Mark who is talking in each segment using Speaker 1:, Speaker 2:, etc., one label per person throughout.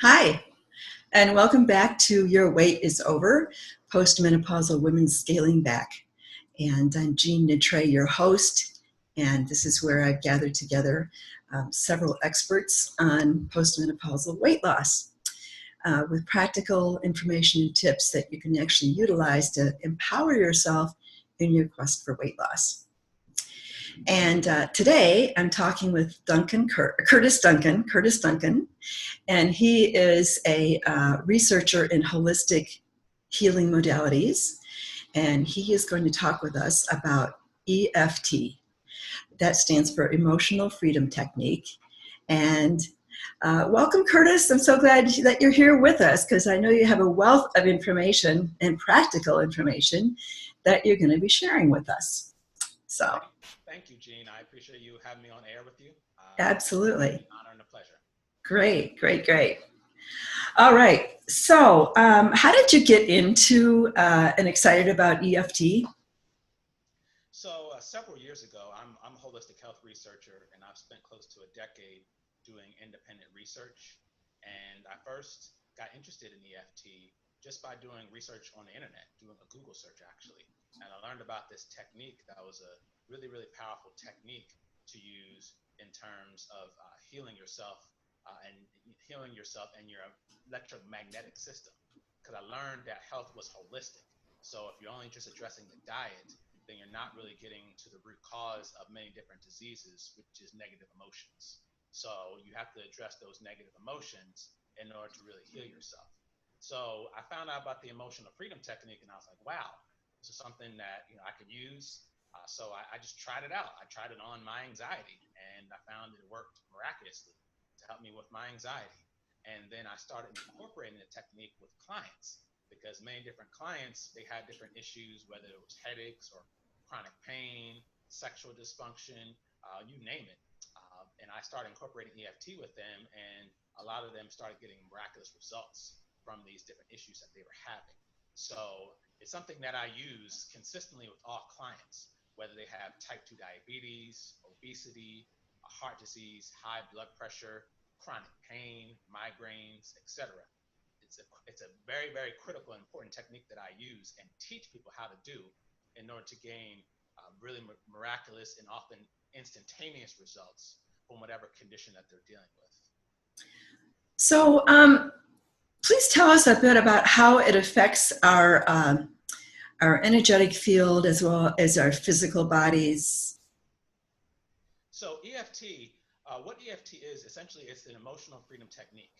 Speaker 1: Hi, and welcome back to Your Wait is Over, Postmenopausal Women Scaling Back. And I'm Jean Nitre, your host, and this is where I've gathered together several experts on postmenopausal weight loss with practical information and tips that you can actually utilize to empower yourself in your quest for weight loss. And today I'm talking with Curtis Duncan, and he is a researcher in holistic healing modalities. And he is going to talk with us about EFT. That stands for Emotional Freedom Technique. And welcome, Curtis. I'm so glad that you're here with us because I know you have a wealth of information and practical information that you're going to be sharing with us. So,
Speaker 2: thank you, Jean. I appreciate you having me on air with you.
Speaker 1: absolutely.
Speaker 2: It's an honor and a pleasure.
Speaker 1: Great. All right. So, how did you get into and excited about EFT?
Speaker 2: So, several years ago, I'm a holistic health researcher, and I've spent close to a decade doing independent research. And I first got interested in EFT just by doing research on the internet, doing a Google search actually. And I learned about this technique that was a really powerful technique to use in terms of healing yourself and your electromagnetic system. Because I learned that health was holistic. So if you're only just addressing the diet, then you're not really getting to the root cause of many different diseases, which is negative emotions. So you have to address those negative emotions in order to really heal yourself. So I found out about the emotional freedom technique, and I was like, wow, this is something that I could use. So I just tried it out. I tried it on my anxiety, and I found it worked miraculously to help me with my anxiety. And then I started incorporating the technique with clients because many different clients, they had different issues, whether it was headaches or chronic pain, sexual dysfunction, you name it. And I started incorporating EFT with them, and a lot of them started getting miraculous results from these different issues that they were having. So it's something that I use consistently with all clients, whether they have type 2 diabetes, obesity, heart disease, high blood pressure, chronic pain, migraines, etc. It's a very critical and important technique that I use and teach people how to do in order to gain really miraculous and often instantaneous results from whatever condition that they're dealing with.
Speaker 1: So, please tell us a bit about how it affects our energetic field as well as our physical bodies.
Speaker 2: So EFT, what EFT is, essentially it's an emotional freedom technique,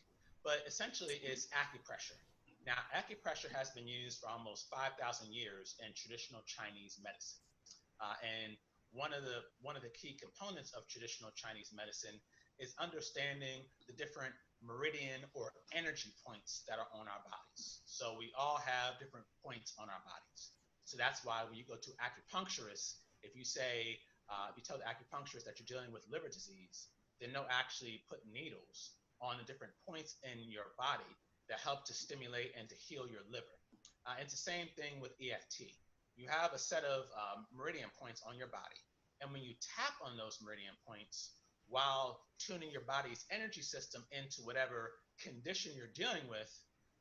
Speaker 2: but essentially it's acupressure. Now, acupressure has been used for almost 5,000 years in traditional Chinese medicine. And one of the key components of traditional Chinese medicine is understanding the different meridian or energy points that are on our bodies. So we all have different points on our bodies. So that's why when you go to acupuncturists, if you tell the acupuncturist that you're dealing with liver disease, then they'll actually put needles on the different points in your body that help to stimulate and to heal your liver. It's the same thing with EFT. You have a set of meridian points on your body. And when you tap on those meridian points while tuning your body's energy system into whatever condition you're dealing with,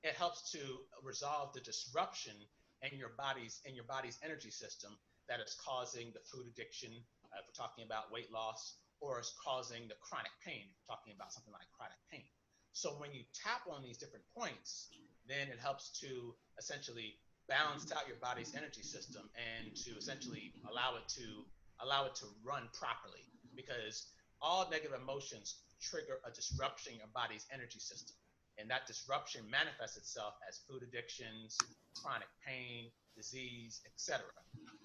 Speaker 2: it helps to resolve the disruption in your body's energy system that is causing the food addiction, if we're talking about weight loss, or is causing the chronic pain, if we're talking about something like chronic pain. So when you tap on these different points, then it helps to essentially balance out your body's energy system and to essentially allow it to run properly, because all negative emotions trigger a disruption in your body's energy system, and that disruption manifests itself as food addictions, chronic pain, disease, etc.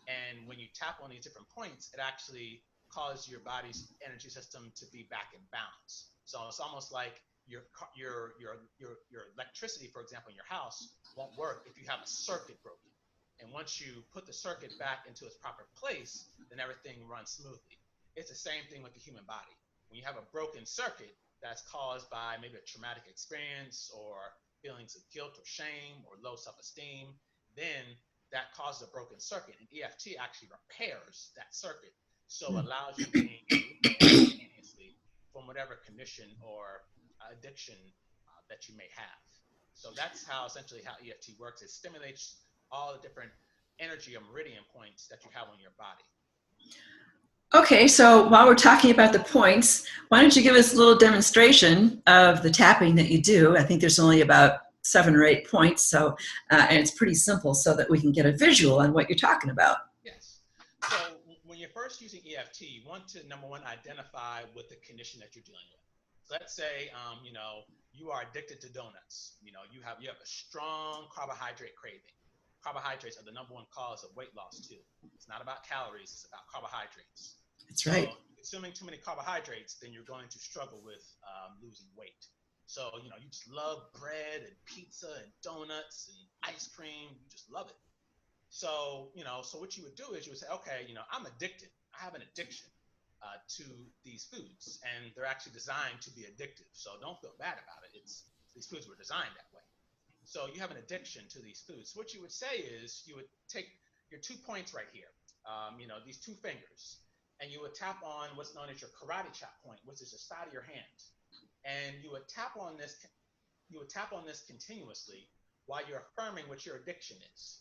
Speaker 2: And when you tap on these different points, it actually causes your body's energy system to be back in balance. So it's almost like your electricity, for example, in your house won't work if you have a circuit broken. And once you put the circuit back into its proper place, then everything runs smoothly. It's the same thing with the human body. When you have a broken circuit that's caused by maybe a traumatic experience or feelings of guilt or shame or low self-esteem, then that causes a broken circuit. And EFT actually repairs that circuit. So it allows you to gain relief instantaneously from whatever condition or addiction that you may have. So that's how essentially how EFT works. It stimulates all the different energy or meridian points that you have on your body.
Speaker 1: Okay, so while we're talking about the points, why don't you give us a little demonstration of the tapping that you do? I think there's only about 7 or 8 points, so and it's pretty simple, so that we can get a visual on what you're talking about.
Speaker 2: Yes. So when you're first using EFT, you want to, number one, identify what the condition that you're dealing with. So let's say, you are addicted to donuts. You have a strong carbohydrate craving. Carbohydrates are the number one cause of weight loss too. It's not about calories; it's about carbohydrates.
Speaker 1: That's
Speaker 2: So
Speaker 1: right.
Speaker 2: consuming too many carbohydrates, then you're going to struggle with losing weight. So you just love bread and pizza and donuts and ice cream. You just love it. So what you would do is you would say, okay, I'm addicted. I have an addiction to these foods, and they're actually designed to be addictive. So don't feel bad about it. It's these foods were designed that way. So you have an addiction to these foods. So what you would say is you would take your 2 points right here, these 2 fingers, and you would tap on what's known as your karate chop point, which is the side of your hand, and you would tap on this. You would tap on this continuously while you're affirming what your addiction is.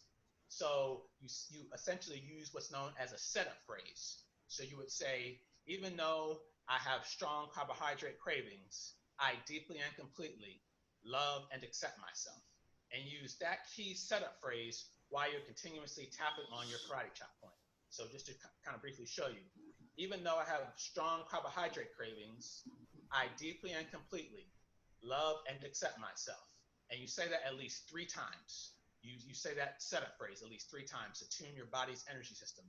Speaker 2: So you essentially use what's known as a setup phrase. So you would say, even though I have strong carbohydrate cravings, I deeply and completely love and accept myself. And use that key setup phrase while you're continuously tapping on your karate chop point. So just to kind of briefly show you, even though I have strong carbohydrate cravings, I deeply and completely love and accept myself. And you say that at least 3 times. You say that setup phrase at least 3 times to tune your body's energy system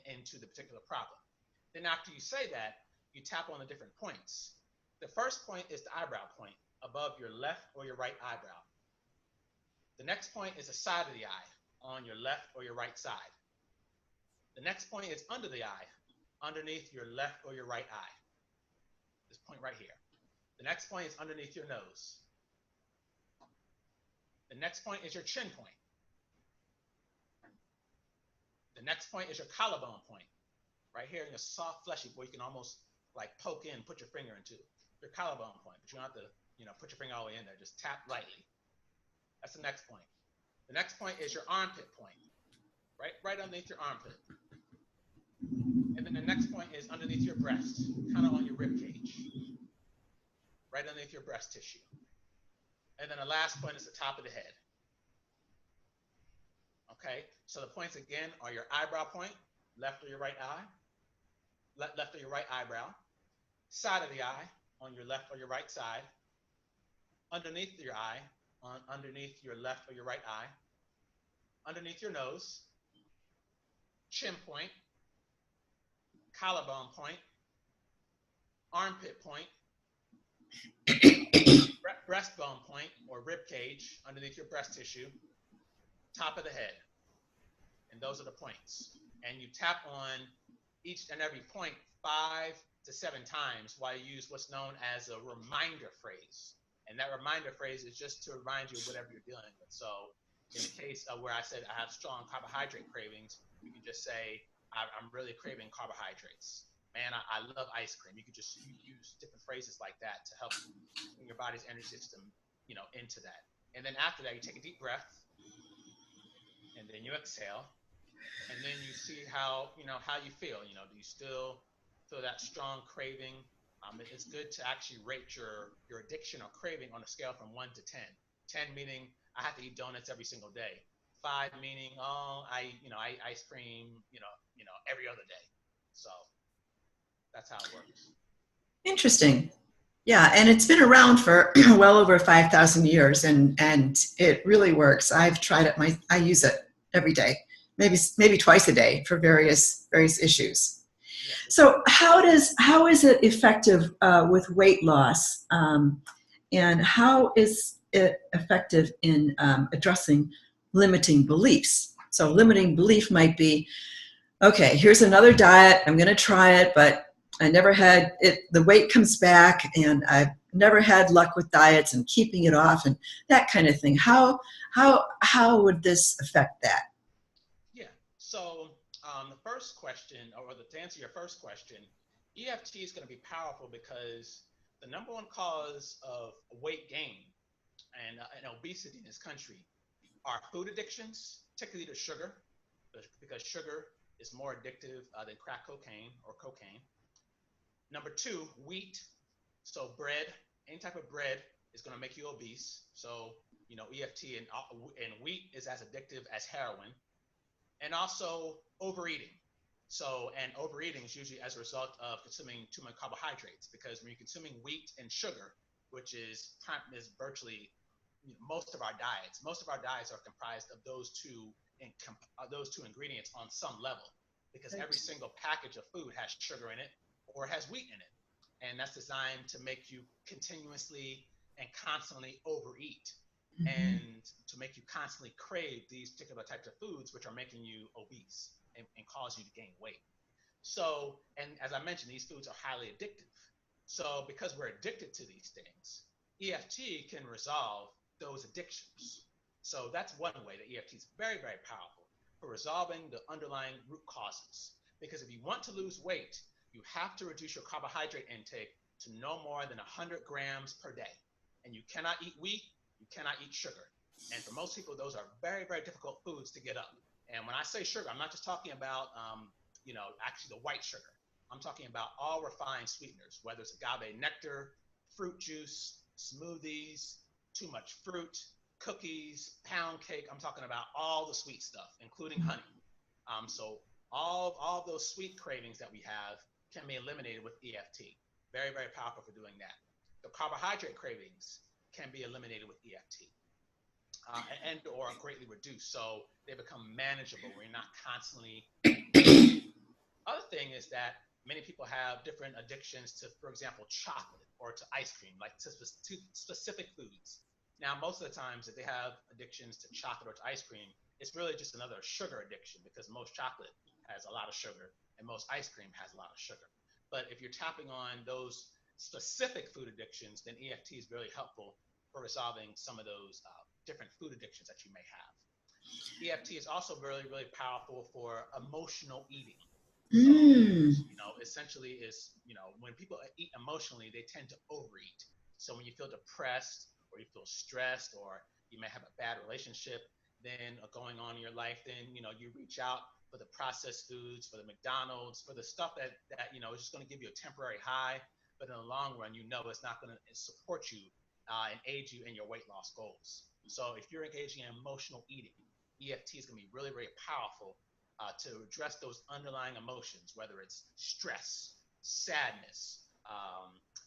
Speaker 2: into the particular problem. Then after you say that, you tap on the different points. The first point is the eyebrow point above your left or your right eyebrow. The next point is the side of the eye on your left or your right side. The next point is under the eye, underneath your left or your right eye. This point right here. The next point is underneath your nose. The next point is your chin point. The next point is your collarbone point. Right here in your soft, fleshy, where you can almost like poke in, put your finger into your collarbone point, but you don't have to, put your finger all the way in there. Just tap lightly. That's the next point. The next point is your armpit point, right underneath your armpit. And then the next point is underneath your breast, kind of on your rib cage, right underneath your breast tissue. And then the last point is the top of the head. Okay, so the points again are your eyebrow point, left or your right eye, left or your right eyebrow, side of the eye on your left or your right side, underneath your eye on underneath your left or your right eye, underneath your nose, chin point, collarbone point, armpit point, breastbone point or rib cage underneath your breast tissue, top of the head. And those are the points. And you tap on each and every point 5 to 7 times while you use what's known as a reminder phrase. And that reminder phrase is just to remind you of whatever you're dealing with. So in the case of where I said I have strong carbohydrate cravings, you can just say, I'm really craving carbohydrates. Man, I love ice cream. You could just use different phrases like that to help your body's energy system, into that. And then after that, you take a deep breath, and then you exhale, and then you see how you feel. Do you still feel that strong craving? It's good to actually rate your addiction or craving on a scale from 1 to 10. 10 meaning I have to eat donuts every single day. 5 meaning I eat ice cream every other day. So that's how it works.
Speaker 1: Interesting. Yeah, and it's been around for well over 5,000 years, and it really works. I've tried it. I use it every day, maybe twice a day for various issues.
Speaker 2: Yes.
Speaker 1: So how is it effective with weight loss, and how is it effective in addressing limiting beliefs? So limiting belief might be, okay, here's another diet. I'm going to try it, but I never had it. The weight comes back, and I've never had luck with diets and keeping it off and that kind of thing. How would this affect that?
Speaker 2: Yeah. So the first question, or to answer your first question, EFT is going to be powerful because the number one cause of weight gain and obesity in this country are food addictions, particularly to sugar, because sugar is more addictive than crack cocaine or cocaine. Number two, wheat. So bread, any type of bread is going to make you obese. So EFT and wheat is as addictive as heroin, and also overeating. So, and overeating is usually as a result of consuming too much carbohydrates, because when you're consuming wheat and sugar, which is virtually most of our diets are comprised of those two ingredients on some level, because every
Speaker 1: Right.
Speaker 2: single package of food has sugar in it or has wheat in it, and that's designed to make you continuously and constantly overeat,
Speaker 1: Mm-hmm.
Speaker 2: and to make you constantly crave these particular types of foods, which are making you obese and cause you to gain weight. So, and as I mentioned, these foods are highly addictive. So, because we're addicted to these things, EFT can resolve those addictions. So, that's one way that EFT is very, very powerful for resolving the underlying root causes. Because if you want to lose weight, you have to reduce your carbohydrate intake to no more than 100 grams per day. And you cannot eat wheat, you cannot eat sugar. And for most people, those are very, very difficult foods to get up. And when I say sugar, I'm not just talking about actually the white sugar. I'm talking about all refined sweeteners, whether it's agave nectar, fruit juice, smoothies, too much fruit, cookies, pound cake. I'm talking about all the sweet stuff, including honey. So all of those sweet cravings that we have can be eliminated with EFT. Very, very powerful for doing that. The carbohydrate cravings can be eliminated with EFT, and or greatly reduced, so they become manageable where you're not constantly craving. Other thing is that many people have different addictions to, for example, chocolate or to ice cream, like to specific foods. Now, most of the times, if they have addictions to chocolate or to ice cream, it's really just another sugar addiction, because most chocolate has a lot of sugar and most ice cream has a lot of sugar. But if you're tapping on those specific food addictions, then EFT is really helpful for resolving some of those different food addictions that you may have. EFT is also really, really powerful for emotional eating. So,
Speaker 1: Mm.
Speaker 2: essentially is, when people eat emotionally, they tend to overeat. So when you feel depressed or you feel stressed, or you may have a bad relationship then going on in your life, then, you reach out for the processed foods, for the McDonald's, for the stuff that is just going to give you a temporary high, but in the long run, it's not going to support you and aid you in your weight loss goals. So if you're engaging in emotional eating, EFT is going to be really, really powerful to address those underlying emotions, whether it's stress, sadness,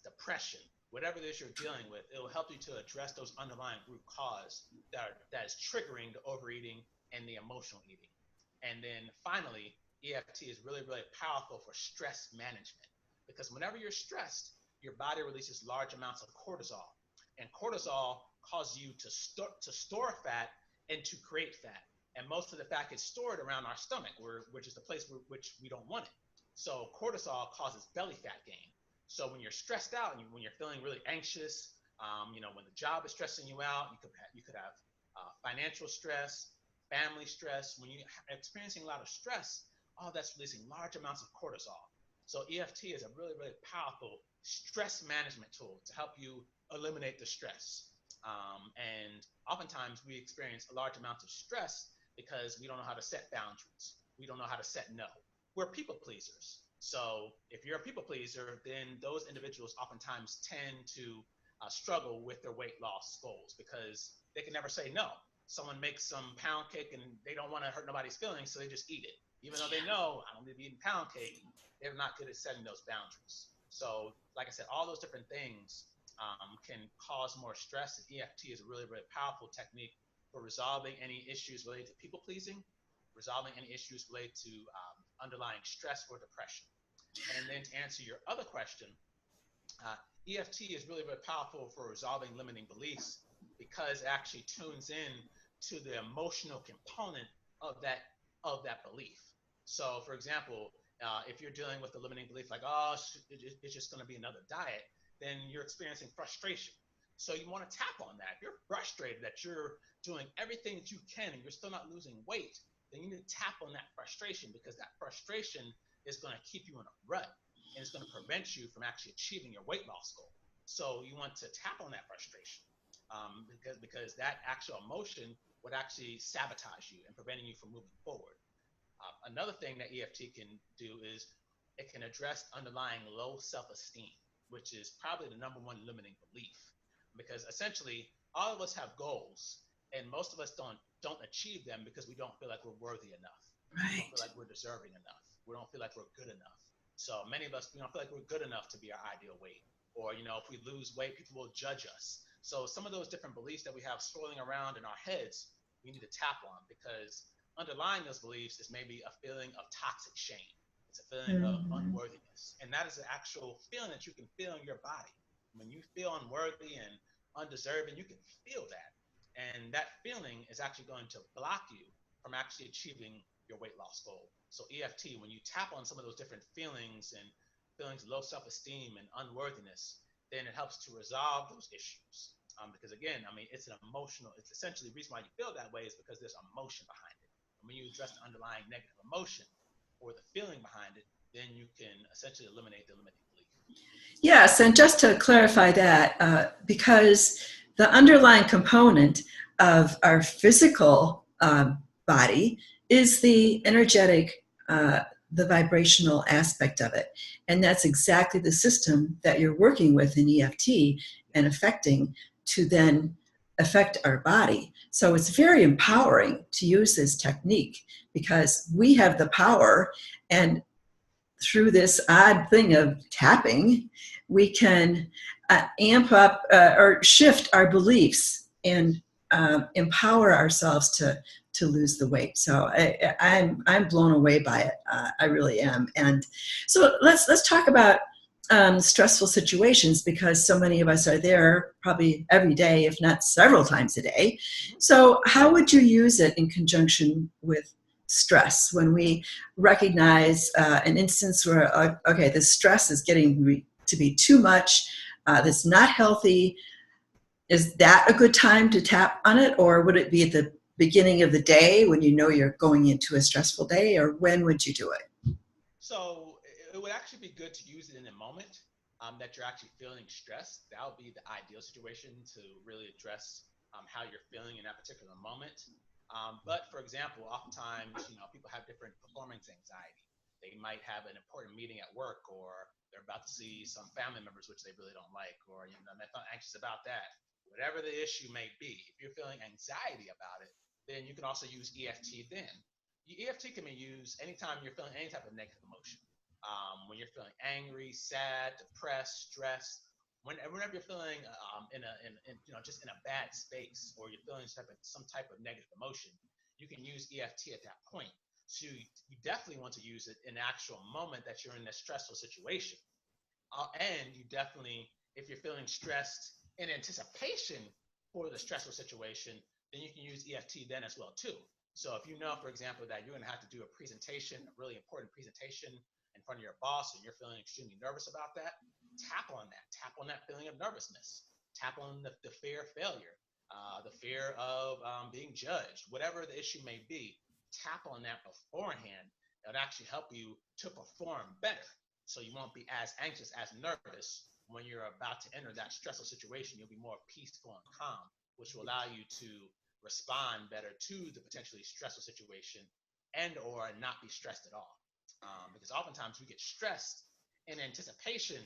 Speaker 2: depression, whatever it is you're dealing with. It will help you to address those underlying root cause that is triggering the overeating and the emotional eating. And then finally, EFT is really, really powerful for stress management, because whenever you're stressed, your body releases large amounts of cortisol, and cortisol causes you to store fat and to create fat. And most of the fat gets stored around our stomach, which is the place which we don't want it. So cortisol causes belly fat gain. So when you're stressed out and when you're feeling really anxious, when the job is stressing you out, you could have financial stress, family stress. When you're experiencing a lot of stress, all that's releasing large amounts of cortisol. So EFT is a really, really powerful stress management tool to help you eliminate the stress. And oftentimes we experience a large amount of stress because we don't know how to set boundaries. We don't know how to set no. We're people pleasers. So if you're a people pleaser, then those individuals oftentimes tend to struggle with their weight loss goals, because they can never say no. Someone makes some pound cake and they don't want to hurt nobody's feelings, so they just eat it. Even though they know I don't need to be eating pound cake, they're not good at setting those boundaries. So, like I said, all those different things can cause more stress, and EFT is a really, really powerful technique for resolving any issues related to people pleasing, resolving any issues related to underlying stress or depression. And then to answer your other question, EFT is really, really powerful for resolving limiting beliefs, because it actually tunes in to the emotional component of that belief. So, for example, if you're dealing with a limiting belief like, oh, it's just going to be another diet, then you're experiencing frustration. So you want to tap on that. If you're frustrated that you're doing everything that you can and you're still not losing weight, then you need to tap on that frustration, because that frustration is going to keep you in a rut, and it's going to prevent you from actually achieving your weight loss goal. So you want to tap on that frustration. because that actual emotion would actually sabotage you and preventing you from moving forward. Another thing that EFT can do is it can address underlying low self-esteem, which is probably the number one limiting belief. Because essentially, all of us have goals, and most of us don't achieve them because we don't feel like we're worthy enough. We don't feel
Speaker 1: Right.
Speaker 2: like we're deserving enough. We don't feel like we're good enough. So many of us, we don't feel like we're good enough to be our ideal weight. Or, if we lose weight, people will judge us. So some of those different beliefs that we have swirling around in our heads, we need to tap on, because underlying those beliefs is maybe a feeling of toxic shame. It's a feeling of
Speaker 1: Mhm.
Speaker 2: unworthiness. And that is an actual feeling that you can feel in your body. When you feel unworthy and undeserving, you can feel that. And that feeling is actually going to block you from actually achieving your weight loss goal. So EFT, when you tap on some of those different feelings and feelings of low self-esteem and unworthiness, then it helps to resolve those issues. Because again, I mean, it's an emotional. It's essentially the reason why you feel that way is because there's emotion behind it. And when you address the underlying negative emotion or the feeling behind it, then you can essentially eliminate the limiting belief.
Speaker 1: Yes, and just to clarify that, because the underlying component of our physical body is the energetic, the vibrational aspect of it. And that's exactly the system that you're working with in EFT and
Speaker 2: Yes.
Speaker 1: affecting to then affect our body. So it's very empowering to use this technique because we have the power, and through this odd thing of tapping, we can amp up or shift our beliefs and empower ourselves to lose the weight. So I'm blown away by it. I really am. And so let's talk about stressful situations, because so many of us are there probably every day, if not several times a day.
Speaker 2: Mm-hmm.
Speaker 1: So how would you use it in conjunction with stress when we recognize an instance where, okay, the stress is getting to be too much, that's not healthy? Is that a good time to tap on it, or would it be at the beginning of the day when you know you're going into a stressful day, or when would you do it?
Speaker 2: So it would actually be good to use it in a moment that you're actually feeling stressed. That would be the ideal situation to really address how you're feeling in that particular moment. But for example, oftentimes, people have different performance anxiety. They might have an important meeting at work, or they're about to see some family members which they really don't like, or they're not anxious about that. Whatever the issue may be, if you're feeling anxiety about it, then you can also use EFT then. EFT can be used anytime you're feeling any type of negative emotion. When you're feeling angry, sad, depressed, stressed, whenever you're feeling just in a bad space, or you're feeling some type of negative emotion, you can use EFT at that point. So you definitely want to use it in the actual moment that you're in a stressful situation. And you definitely, if you're feeling stressed in anticipation for the stressful situation, then you can use EFT then as well too. So if you know, for example, that you're going to have to do a presentation, a really important presentation in front of your boss, and you're feeling extremely nervous about that, tap on that. Tap on that feeling of nervousness. Tap on the fear of failure, the fear of being judged, whatever the issue may be. Tap on that beforehand. It'll actually help you to perform better, so you won't be as anxious, as nervous when you're about to enter that stressful situation. You'll be more peaceful and calm, which will allow you to respond better to the potentially stressful situation, and or not be stressed at all. Because oftentimes we get stressed in anticipation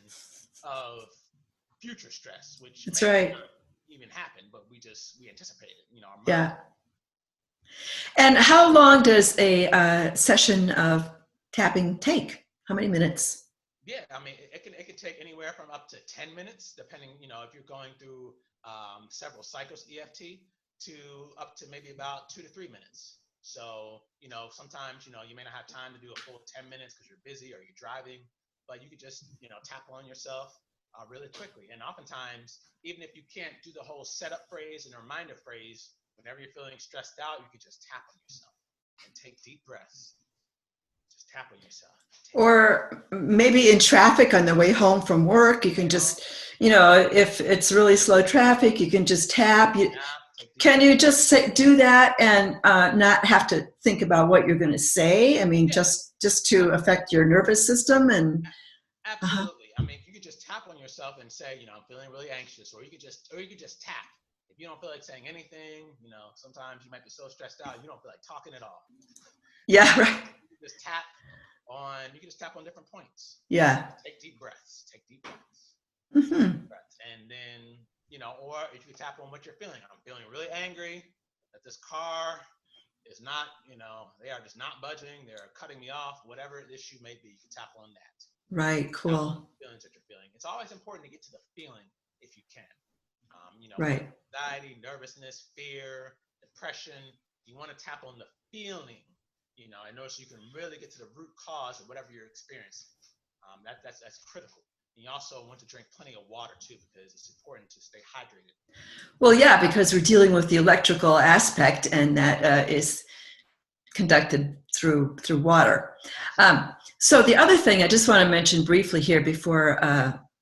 Speaker 2: of future stress, which
Speaker 1: That's
Speaker 2: may or may
Speaker 1: right.
Speaker 2: not even happen, but we anticipate it. Our mind.
Speaker 1: Yeah. And how long does a session of tapping take? How many minutes?
Speaker 2: Yeah, I mean, it can take anywhere from up to 10 minutes, depending, if you're going through several cycles EFT, to up to maybe about 2 to 3 minutes. So, sometimes, you may not have time to do a full 10 minutes because you're busy or you're driving, but you could just, tap on yourself really quickly. And oftentimes, even if you can't do the whole setup phrase and reminder phrase, whenever you're feeling stressed out, you could just tap on yourself and take deep breaths. Just tap on yourself. Take deep.
Speaker 1: Or maybe in traffic on the way home from work, you can
Speaker 2: Uh-huh.
Speaker 1: just, if it's really slow traffic, you can just tap.
Speaker 2: Tap, take deep
Speaker 1: Can
Speaker 2: breaths.
Speaker 1: you just do that and not have to think about what you're going to say? I mean,
Speaker 2: Yeah,
Speaker 1: just to affect your nervous system and. Uh-huh.
Speaker 2: absolutely. I mean, you could just tap on yourself and say, I'm feeling really anxious, or you could just tap. if you don't feel like saying anything, sometimes you might be so stressed out you don't feel like talking at all.
Speaker 1: Yeah, right.
Speaker 2: You just tap you can just tap on different points.
Speaker 1: Yeah.
Speaker 2: Take deep breaths. Take deep breaths. Take
Speaker 1: Hmm.
Speaker 2: deep breaths. And then, or if you tap on what you're feeling. I'm feeling really angry that this car is not, they are just not budging. They're cutting me off. Whatever the issue may be, you can tap on that.
Speaker 1: Right.
Speaker 2: Tap on
Speaker 1: Cool.
Speaker 2: the feelings that you're feeling. It's always important to get to the feeling if you can. Whether
Speaker 1: Right.
Speaker 2: it's anxiety, nervousness, fear, depression, you want to tap on the feeling, in order so you can really get to the root cause of whatever you're experiencing. That's critical. And you also want to drink plenty of water too, because it's important to stay hydrated.
Speaker 1: Well, yeah, because we're dealing with the electrical aspect, and that is conducted through water.
Speaker 2: Absolutely.
Speaker 1: So the other thing I just want to mention briefly here before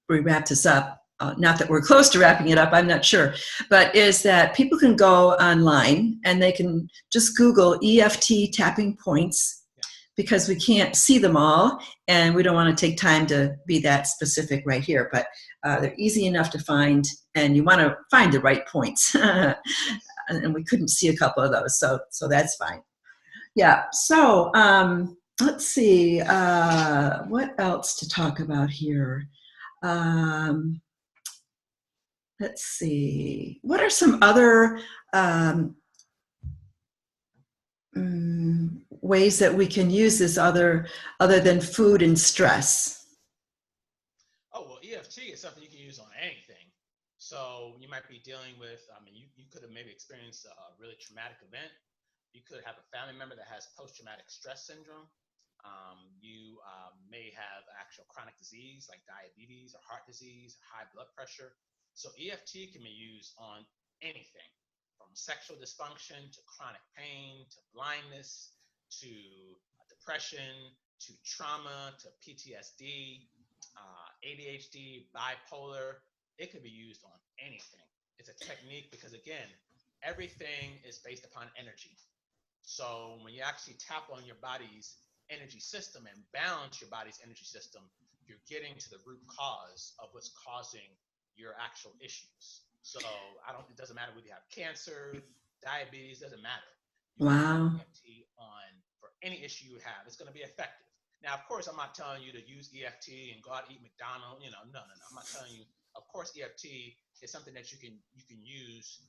Speaker 1: we wrap this up, not that we're close to wrapping it up, I'm not sure, but is that people can go online and they can just Google EFT tapping points,
Speaker 2: Yeah.
Speaker 1: because we can't see them all and we don't want to take time to be that specific right here, but they're easy enough to find, and you want to find the right points.
Speaker 2: Yes.
Speaker 1: And we couldn't see a couple of those, so that's fine. Yeah. So let's see. What else to talk about here? Um, let's see. What are some other um, ways that we can use this other than food and stress?
Speaker 2: Oh, well, EFT is something you can use on anything. So you might be dealing with, you could have maybe experienced a really traumatic event. You could have a family member that has post-traumatic stress syndrome. You may have actual chronic disease like diabetes or heart disease, high blood pressure. So EFT can be used on anything from sexual dysfunction to chronic pain to blindness to depression to trauma to PTSD, ADHD, bipolar. It could be used on anything. It's a technique because, again, everything is based upon energy. So when you actually tap on your body's energy system and balance your body's energy system, you're getting to the root cause of what's causing your actual issues. So it doesn't matter whether you have cancer, diabetes, doesn't matter. You can use
Speaker 1: Wow.
Speaker 2: EFT on for any issue you have. It's going to be effective. Now, of course, I'm not telling you to use EFT and go out and eat McDonald's. No. I'm not telling you. Of course, EFT is something that you can use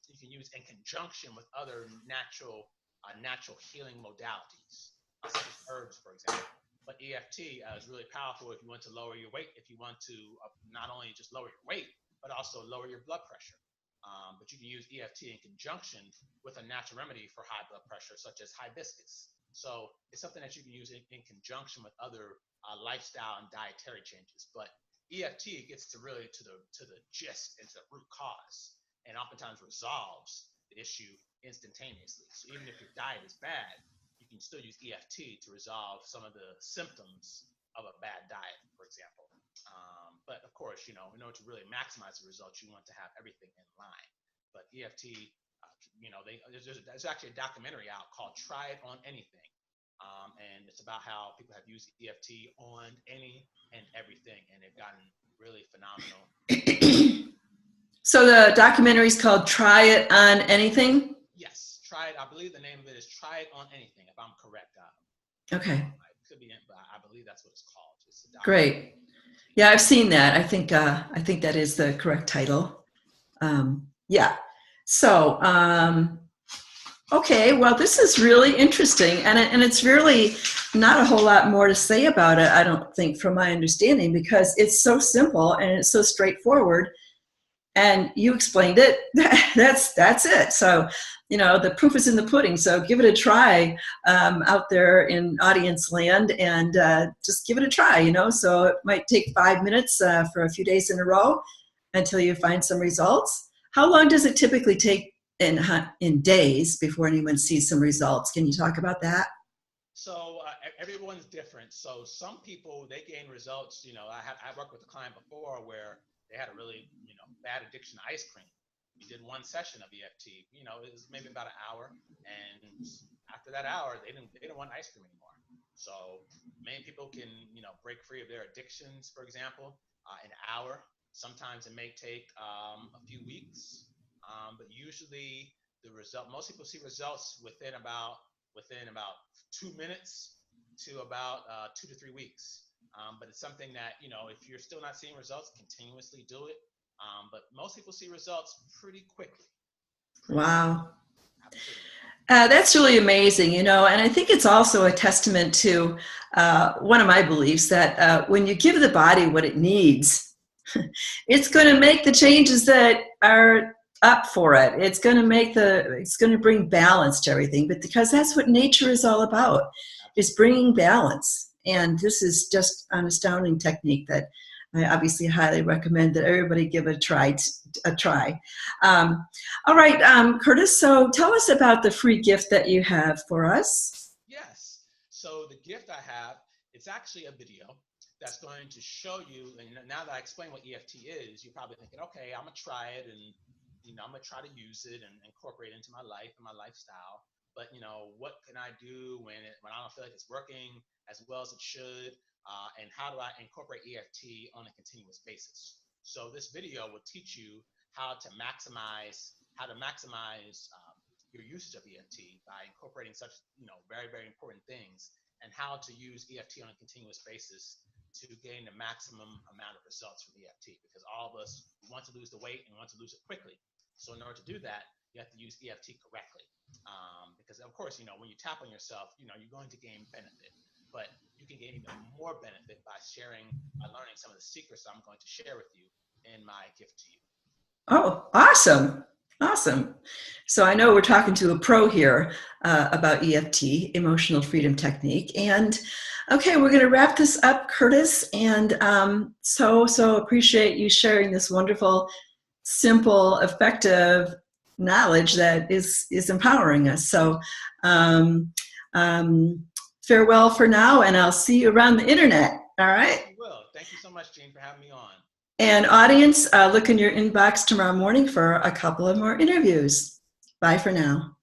Speaker 2: you can use in conjunction with other natural healing modalities, such as herbs, for example. But EFT is really powerful if you want to lower your weight, if you want to not only just lower your weight, but also lower your blood pressure. But you can use EFT in conjunction with a natural remedy for high blood pressure, such as hibiscus. So it's something that you can use in conjunction with other lifestyle and dietary changes. But EFT gets to the gist and to the root cause, and oftentimes resolves the issue instantaneously. So even if your diet is bad, you can still use EFT to resolve some of the symptoms of a bad diet, for example. But of course, in order to really maximize the results, you want to have everything in line. But EFT, there's actually a documentary out called "Try It on Anything," and it's about how people have used EFT on any and everything, and they've gotten really phenomenal.
Speaker 1: So the documentary is called "Try It on Anything."
Speaker 2: Yes, try it. I believe the name of it is "Try It on Anything," if I'm correct.
Speaker 1: Okay.
Speaker 2: It could be, but I believe that's what it's called. It's a documentary.
Speaker 1: Great. Yeah, I've seen that. I think that is the correct title. Yeah. So okay, well, this is really interesting, and it's really not a whole lot more to say about it, I don't think, from my understanding, because it's so simple and it's so straightforward, and you explained it. That's it. So, the proof is in the pudding. So give it a try out there in audience land, and just give it a try. So it might take 5 minutes for a few days in a row until you find some results. How long does it typically take in days before anyone sees some results? Can you talk about that?
Speaker 2: So everyone's different. So some people they gain results. I worked with a client before where they had a really bad addiction to ice cream. We did one session of EFT. It was maybe about an hour, and after that hour, they didn't want ice cream anymore. So many people can break free of their addictions, for example, in an hour. Sometimes it may take a few weeks, but usually most people see results within about 2 minutes to about 2 to 3 weeks. But it's something that, if you're still not seeing results, continuously do it. But most people see results pretty quickly. Pretty quickly.
Speaker 1: Wow.
Speaker 2: Absolutely.
Speaker 1: That's really amazing, and I think it's also a testament to one of my beliefs that when you give the body what it needs, it's going to make the changes that are up for it. It's going to bring balance to everything, but because that's what nature is all about, is bringing balance. And this is just an astounding technique that I obviously highly recommend that everybody give a try. All right, Curtis, so tell us about the free gift that you have for us.
Speaker 2: Yes. So the gift I have, it's actually a video that's going to show you. And now that I explain what EFT is, you're probably thinking, okay, I'm gonna try it, and I'm gonna try to use it and incorporate it into my life and my lifestyle. But what can I do when I don't feel like it's working as well as it should? And how do I incorporate EFT on a continuous basis? So this video will teach you how to maximize your usage of EFT by incorporating such very, very important things, and how to use EFT on a continuous basis to gain the maximum amount of results from EFT. Because all of us want to lose the weight and want to lose it quickly. So in order to do that, you have to use EFT correctly. Because of course, when you tap on yourself, you're going to gain benefit, but you can gain even more benefit by learning some of the secrets I'm going to share with you in my gift to you.
Speaker 1: Oh, awesome. Awesome. So I know we're talking to a pro here about EFT, Emotional Freedom Technique. And okay, we're going to wrap this up, Curtis. And so appreciate you sharing this wonderful, simple, effective knowledge that is empowering us. So farewell for now, and I'll see you around the internet. All right?
Speaker 2: You will. Thank you so much, Jean, for having me on.
Speaker 1: And audience, look in your inbox tomorrow morning for a couple of more interviews. Bye for now.